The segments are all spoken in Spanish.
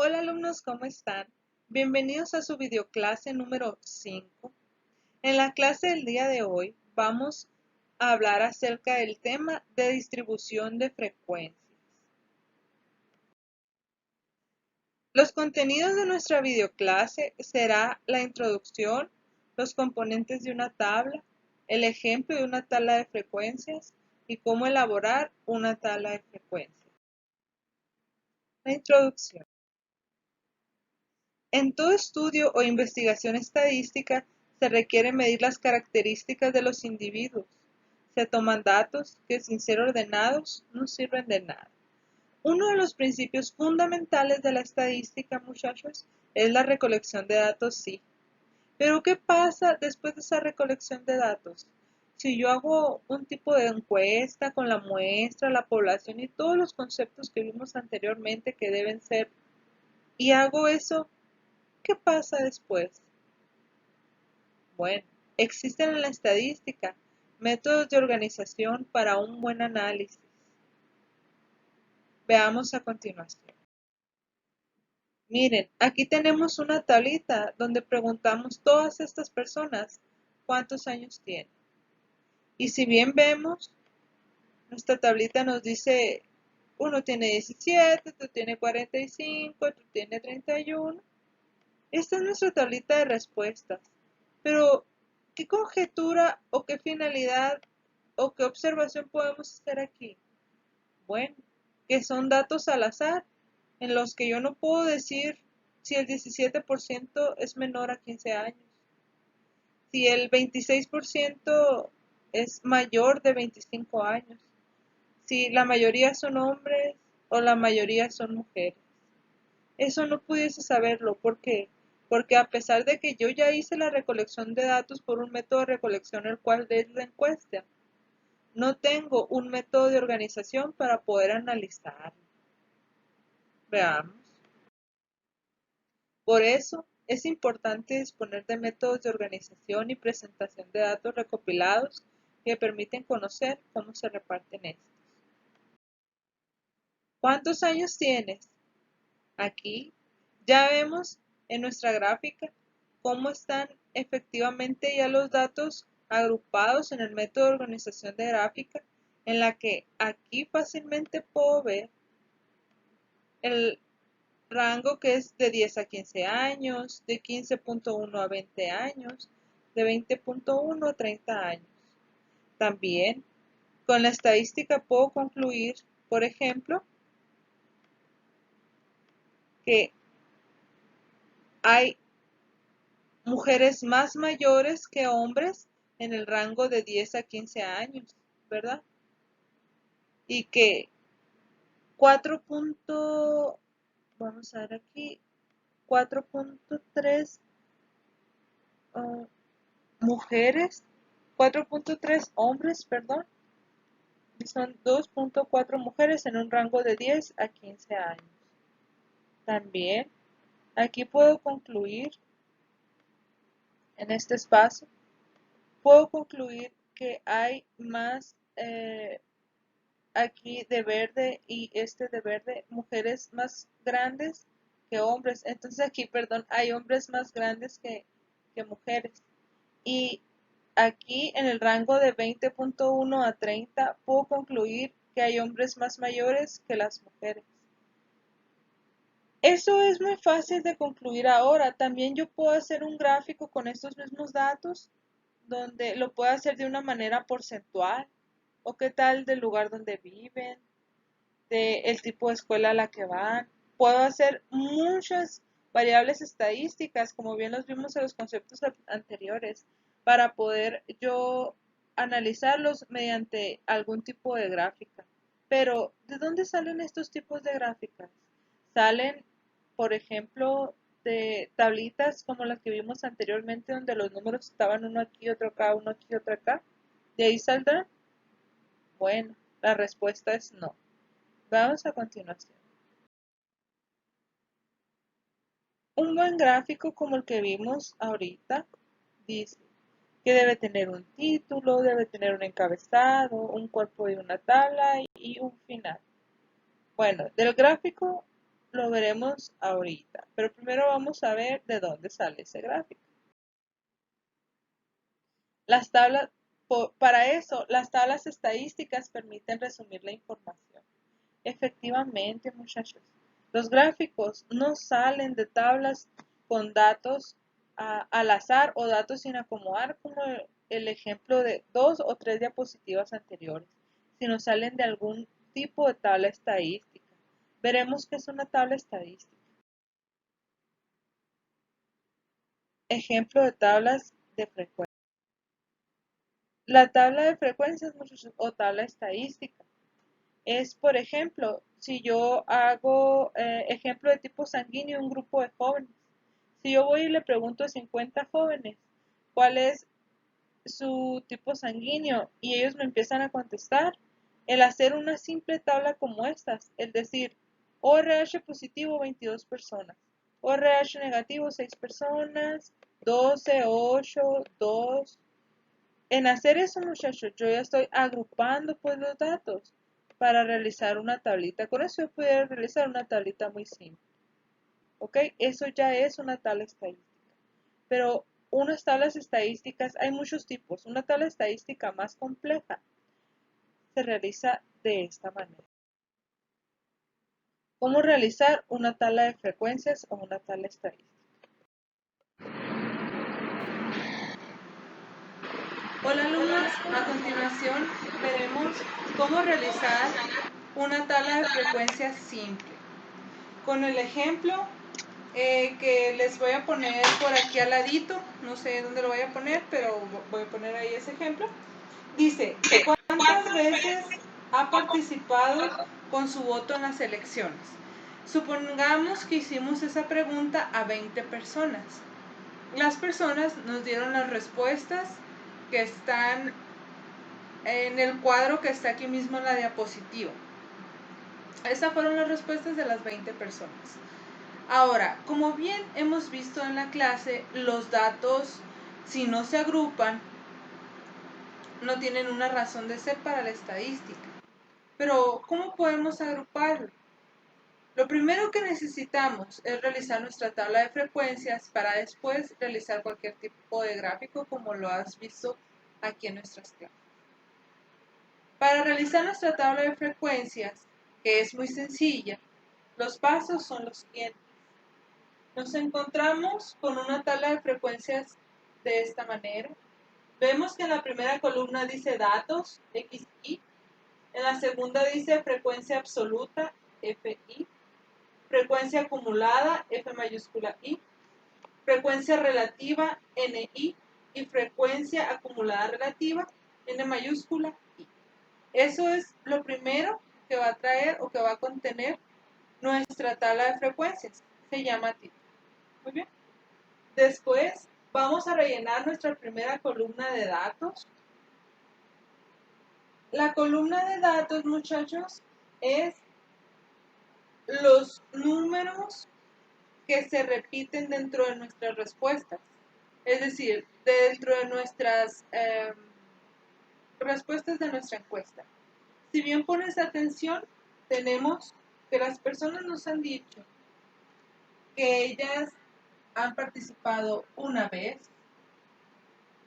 Hola alumnos, ¿cómo están? Bienvenidos a su videoclase número 5. En la clase del día de hoy vamos a hablar acerca del tema de distribución de frecuencias. Los contenidos de nuestra videoclase será la introducción, los componentes de una tabla, el ejemplo de una tabla de frecuencias y cómo elaborar una tabla de frecuencias. La introducción. En todo estudio o investigación estadística se requiere medir las características de los individuos. Se toman datos que sin ser ordenados no sirven de nada. Uno de los principios fundamentales de la estadística, muchachos, es la recolección de datos, sí. Pero ¿qué pasa después de esa recolección de datos? Si yo hago un tipo de encuesta con la muestra, la población y todos los conceptos que vimos anteriormente que deben ser, y hago eso, ¿qué pasa después? Bueno, existen en la estadística métodos de organización para un buen análisis. Veamos a continuación. Miren, aquí tenemos una tablita donde preguntamos a todas estas personas cuántos años tienen. Y si bien vemos, nuestra tablita nos dice, uno tiene 17, otro tiene 45, otro tiene 31. Esta es nuestra tablita de respuestas. Pero, ¿qué conjetura o qué finalidad o qué observación podemos hacer aquí? Bueno, que son datos al azar, en los que yo no puedo decir si el 17% es menor a 15 años, si el 26% es mayor de 25 años, si la mayoría son hombres o la mayoría son mujeres. Eso no pudiese saberlo. ¿Por qué? Porque a pesar de que yo ya hice la recolección de datos por un método de recolección el cual es la encuesta, no tengo un método de organización para poder analizarlo. Veamos. Por eso es importante disponer de métodos de organización y presentación de datos recopilados que permiten conocer cómo se reparten estos. ¿Cuántos años tienes? Aquí ya vemos en nuestra gráfica cómo están efectivamente ya los datos agrupados en el método de organización de gráfica, en la que aquí fácilmente puedo ver el rango que es de 10 a 15 años, de 15.1 a 20 años, de 20.1 a 30 años. También con la estadística puedo concluir, por ejemplo, que hay mujeres más mayores que hombres en el rango de 10 a 15 años, ¿verdad? Y que 4. Vamos a ver aquí, 4.3 mujeres, 4.3 hombres, perdón, y son 2.4 mujeres en un rango de 10 a 15 años. También aquí puedo concluir, en este espacio, puedo concluir que hay más aquí de verde y este de verde, mujeres más grandes que hombres. Entonces aquí, perdón, hay hombres más grandes que mujeres. Y aquí en el rango de 20.1 a 30 puedo concluir que hay hombres más mayores que las mujeres. Eso es muy fácil de concluir ahora. También yo puedo hacer un gráfico con estos mismos datos donde lo puedo hacer de una manera porcentual. O qué tal del lugar donde viven, del tipo de escuela a la que van. Puedo hacer muchas variables estadísticas, como bien los vimos en los conceptos anteriores, para poder yo analizarlos mediante algún tipo de gráfica. Pero, ¿de dónde salen estos tipos de gráficas? Salen, por ejemplo, de tablitas como las que vimos anteriormente, donde los números estaban uno aquí, otro acá, uno aquí, otro acá. ¿De ahí saldrán? Bueno, la respuesta es no. Vamos a continuación. Un buen gráfico como el que vimos ahorita dice que debe tener un título, debe tener un encabezado, un cuerpo de una tabla y un final. Bueno, del gráfico lo veremos ahorita, pero primero vamos a ver de dónde sale ese gráfico. Las tablas, para eso, las tablas estadísticas permiten resumir la información. Efectivamente, muchachos, los gráficos no salen de tablas con datos al azar o datos sin acomodar como el ejemplo de 2 o 3 diapositivas anteriores, sino salen de algún tipo de tabla estadística. Veremos qué es una tabla estadística. Ejemplo de tablas de frecuencia. La tabla de frecuencias, muchachos, o tabla estadística es, por ejemplo, si yo hago ejemplo de tipo sanguíneo, un grupo de jóvenes. Si yo voy y le pregunto a 50 jóvenes cuál es su tipo sanguíneo y ellos me empiezan a contestar, el hacer una simple tabla como estas, es decir, ORH positivo 22 personas, ORH negativo 6 personas, 12, 8, 2. En hacer eso, muchachos, yo ya estoy agrupando pues los datos para realizar una tablita. Con eso yo pudiera realizar una tablita muy simple. ¿Ok? Eso ya es una tabla estadística. Pero unas tablas estadísticas, hay muchos tipos. Una tabla estadística más compleja se realiza de esta manera. ¿Cómo realizar una tabla de frecuencias o una tabla estadística? Hola alumnos, a continuación veremos cómo realizar una tabla de frecuencias simple. Con el ejemplo que les voy a poner por aquí al ladito, no sé dónde lo voy a poner, pero voy a poner ahí ese ejemplo. Dice, ¿cuántas veces ha participado con su voto en las elecciones? Supongamos que hicimos esa pregunta a 20 personas. Las personas nos dieron las respuestas que están en el cuadro que está aquí mismo en la diapositiva. Estas fueron las respuestas de las 20 personas. Ahora, como bien hemos visto en la clase, los datos, si no se agrupan, no tienen una razón de ser para la estadística. Pero, ¿cómo podemos agruparlo? Lo primero que necesitamos es realizar nuestra tabla de frecuencias para después realizar cualquier tipo de gráfico como lo has visto aquí en nuestras clases. Para realizar nuestra tabla de frecuencias, que es muy sencilla, los pasos son los siguientes. Nos encontramos con una tabla de frecuencias de esta manera. Vemos que en la primera columna dice datos, XI. En la segunda dice frecuencia absoluta, FI. Frecuencia acumulada, F mayúscula I. Frecuencia relativa, NI. Y frecuencia acumulada relativa, N mayúscula I. Eso es lo primero que va a traer o que va a contener nuestra tabla de frecuencias. Se llama título. Muy bien. Después vamos a rellenar nuestra primera columna de datos. La columna de datos, muchachos, es los números que se repiten dentro de nuestras respuestas. Es decir, dentro de nuestras respuestas de nuestra encuesta. Si bien pones atención, tenemos que las personas nos han dicho que ellas han participado una vez,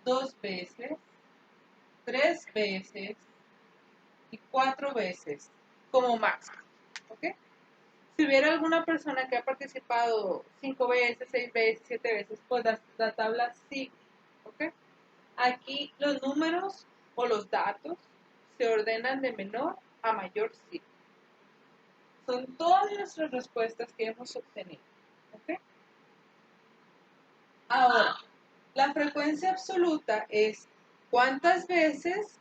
2 veces, 3 veces y 4 veces como máximo. ¿Ok? Si hubiera alguna persona que ha participado 5 veces, 6 veces, 7 veces, pues la tabla sigue. ¿Ok? Aquí los números o los datos se ordenan de menor a mayor signo. Son todas nuestras respuestas que hemos obtenido. ¿Ok? Ahora, la frecuencia absoluta es cuántas veces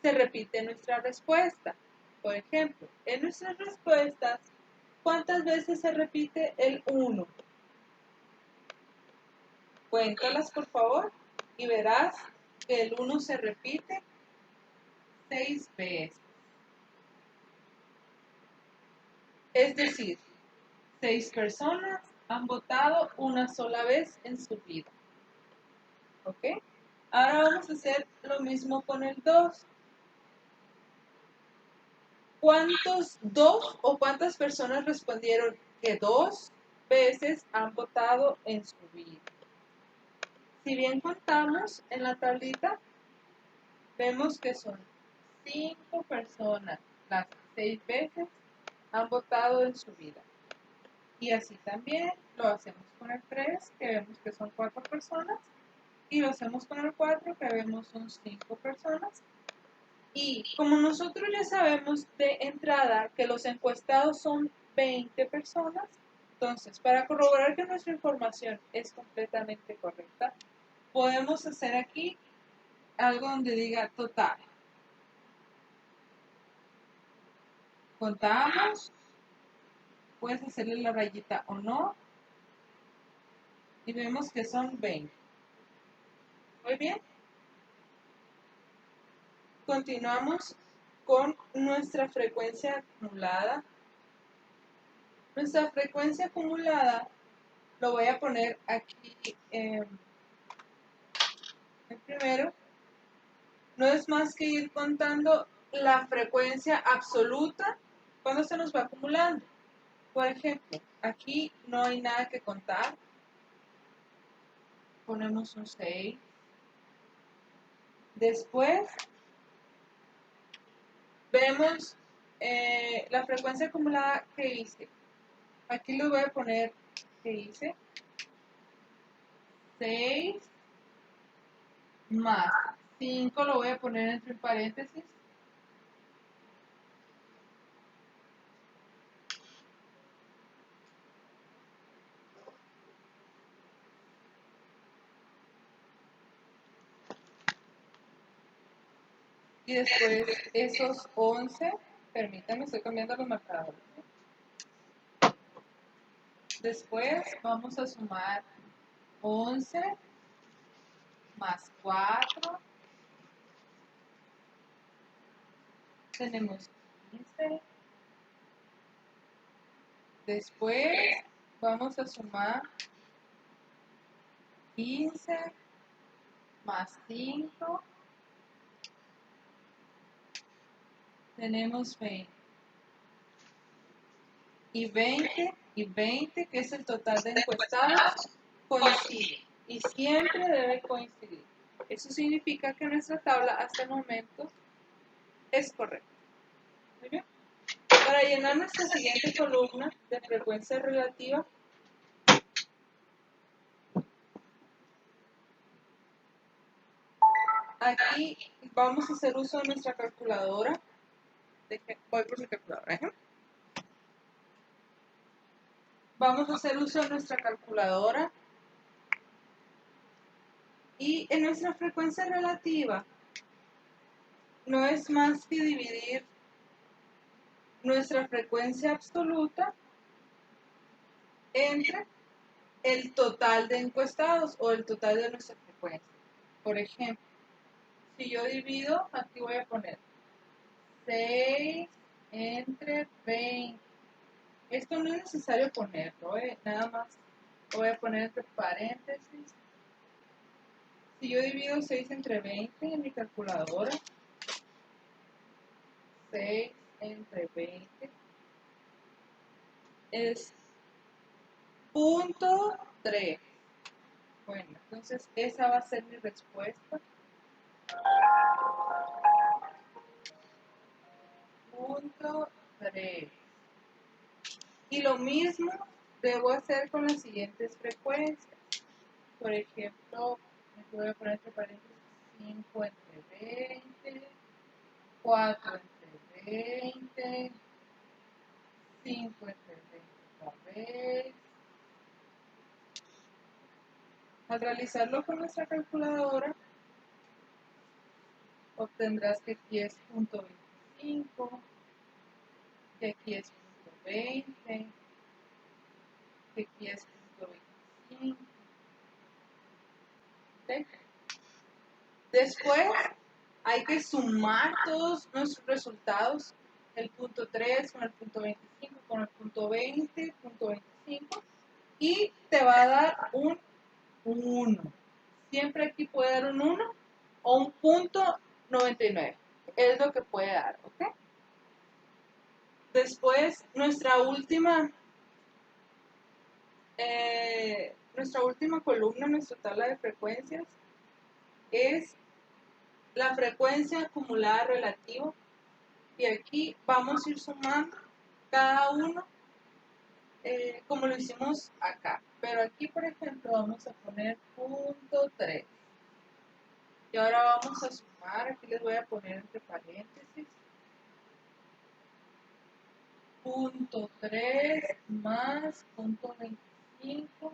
se repite nuestra respuesta. Por ejemplo, en nuestras respuestas, ¿cuántas veces se repite el 1? Cuéntalas, por favor, y verás que el 1 se repite 6 veces. Es decir, 6 personas han votado una sola vez en su vida. ¿Ok? Ahora vamos a hacer lo mismo con el 2. ¿Cuántos 2 o cuántas personas respondieron que 2 veces han votado en su vida. Si bien contamos en la tablita, vemos que son 5 personas las que 6 veces han votado en su vida. Y así también lo hacemos con el 3, que vemos que son 4 personas. Y lo hacemos con el 4, que vemos son 5 personas. Y como nosotros ya sabemos de entrada que los encuestados son 20 personas, entonces para corroborar que nuestra información es completamente correcta, podemos hacer aquí algo donde diga total. Contamos, puedes hacerle la rayita o no, y vemos que son 20. Muy bien. Continuamos con nuestra frecuencia acumulada. Nuestra frecuencia acumulada lo voy a poner aquí en primero. No es más que ir contando la frecuencia absoluta cuando se nos va acumulando. Por ejemplo, aquí no hay nada que contar. Ponemos un 6. Después vemos la frecuencia acumulada que hice. Aquí les voy a poner que hice 6 más 5, lo voy a poner entre paréntesis. Y después esos 11, permítanme, estoy cambiando los marcadores. Después vamos a sumar 11 más 4. Tenemos 15. Después vamos a sumar 15 más 5. Tenemos 20. Y 20, que es el total de encuestados, coincide. Y siempre debe coincidir. Eso significa que nuestra tabla hasta el momento es correcta. Muy bien. Para llenar nuestra siguiente columna de frecuencia relativa, aquí vamos a hacer uso de nuestra calculadora. Voy por mi calculadora. Vamos a hacer uso de nuestra calculadora. Y en nuestra frecuencia relativa no es más que dividir nuestra frecuencia absoluta entre el total de encuestados o el total de nuestra frecuencia. Por ejemplo, si yo divido, aquí voy a poner 6 entre 20. Esto no es necesario ponerlo, nada más lo voy a poner entre paréntesis. Si yo divido 6 entre 20 en mi calculadora, 6 entre 20 es 0.3. Bueno, entonces esa va a ser mi respuesta. 0.3. Y lo mismo debo hacer con las siguientes frecuencias. Por ejemplo, voy a poner entre paréntesis 5 entre 20, 4 entre 20, 5 entre 20 otra vez. Al realizarlo con nuestra calculadora, obtendrás que aquí es 0.25, que aquí es 0.20, que aquí es 0.25. ¿Okay? Después hay que sumar todos nuestros resultados, el punto 3 con el punto 25, con el punto 20, punto 25, y te va a dar un 1. Siempre aquí puede dar un 1 o un punto 99. Es lo que puede dar, ¿ok? Después, nuestra última Nuestra última columna, nuestra tabla de frecuencias, es la frecuencia acumulada relativa. Y aquí vamos a ir sumando cada uno como lo hicimos acá. Pero aquí, por ejemplo, vamos a poner punto 3. Y ahora vamos a sumar, aquí les voy a poner entre paréntesis. Punto 3 más punto 25.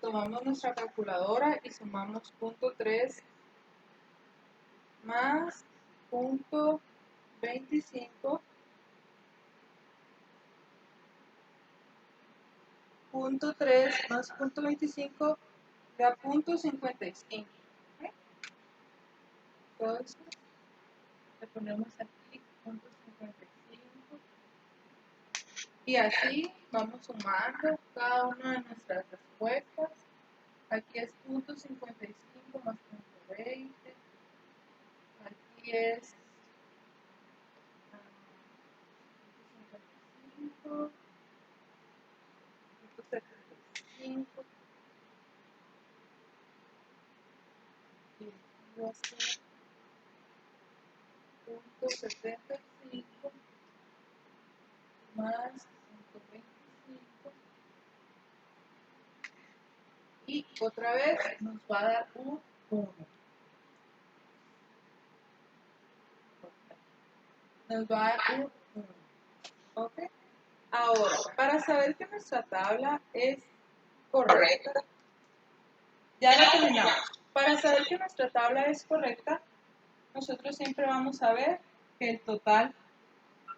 Tomamos nuestra calculadora y sumamos punto 3 más punto 25. Punto 3 más punto 25 da punto 55. ¿Okay? Entonces, le ponemos aquí punto 55. Y así vamos sumando cada una de nuestras respuestas. Aquí es punto 55 más punto 20. Aquí es 55, punto 75. Y aquí va a ser punto 75 más punto 25. Y otra vez nos va a dar un 1. Nos va a dar un 1. ¿Ok? Ahora, para saber que nuestra tabla es correcta, ya la terminamos. Para saber que nuestra tabla es correcta, nosotros siempre vamos a ver que el total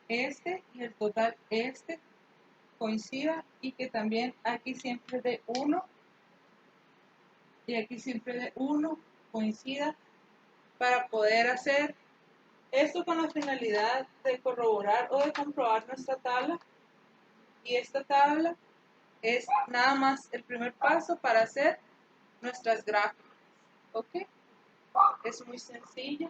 este y el total este coincida y que también aquí siempre de 1 y aquí siempre de 1 coincida para poder hacer esto con la finalidad de corroborar o de comprobar nuestra tabla. Y esta tabla es nada más el primer paso para hacer nuestras gráficas. ¿Ok? Es muy sencillo.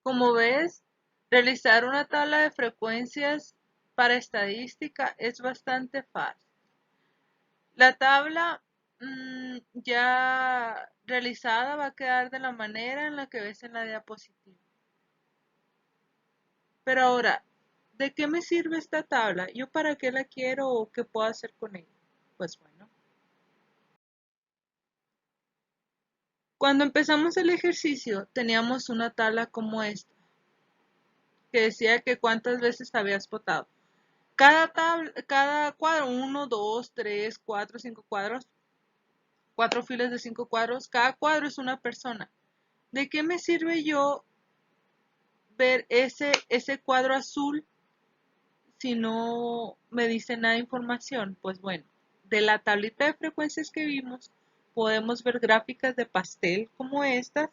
Como ves, realizar una tabla de frecuencias para estadística es bastante fácil. La tabla ya realizada va a quedar de la manera en la que ves en la diapositiva. Pero ahora, ¿de qué me sirve esta tabla? ¿Yo para qué la quiero o qué puedo hacer con ella? Pues bueno, cuando empezamos el ejercicio teníamos una tabla como esta, que decía que cuántas veces habías votado. Cada cuadro, 1, 2, 3, 4, 5 cuadros, 4 filas de 5 cuadros, cada cuadro es una persona. ¿De qué me sirve yo ver ese cuadro azul si no me dice nada de información? Pues bueno, de la tablita de frecuencias que vimos, podemos ver gráficas de pastel como estas,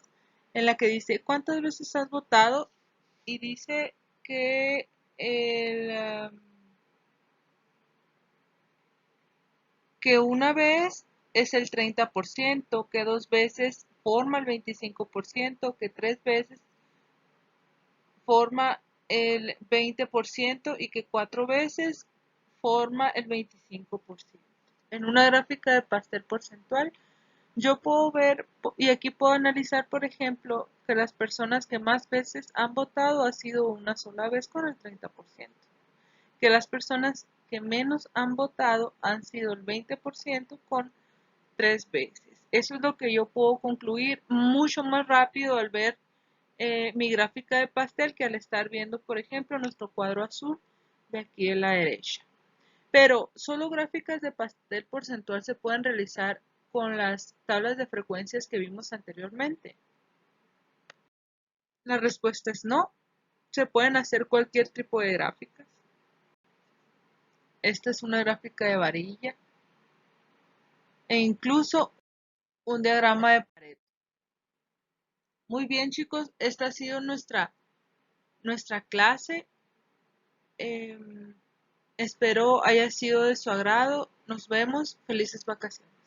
en la que dice cuántas veces has votado y dice que el, que una vez es el 30%, que dos veces forma el 25%, que tres veces forma el 20% y que cuatro veces forma el 25%. En una gráfica de pastel porcentual, yo puedo ver, y aquí puedo analizar, por ejemplo, que las personas que más veces han votado ha sido una sola vez con el 30%, que las personas que menos han votado han sido el 20% con tres veces. Eso es lo que yo puedo concluir mucho más rápido al ver mi gráfica de pastel que al estar viendo, por ejemplo, nuestro cuadro azul de aquí a la derecha. Pero solo gráficas de pastel porcentual se pueden realizar con las tablas de frecuencias que vimos anteriormente. La respuesta es no. Se pueden hacer cualquier tipo de gráficas. Esta es una gráfica de varilla e incluso un diagrama de pared. Muy bien, chicos, esta ha sido nuestra clase. Espero haya sido de su agrado. Nos vemos. Felices vacaciones.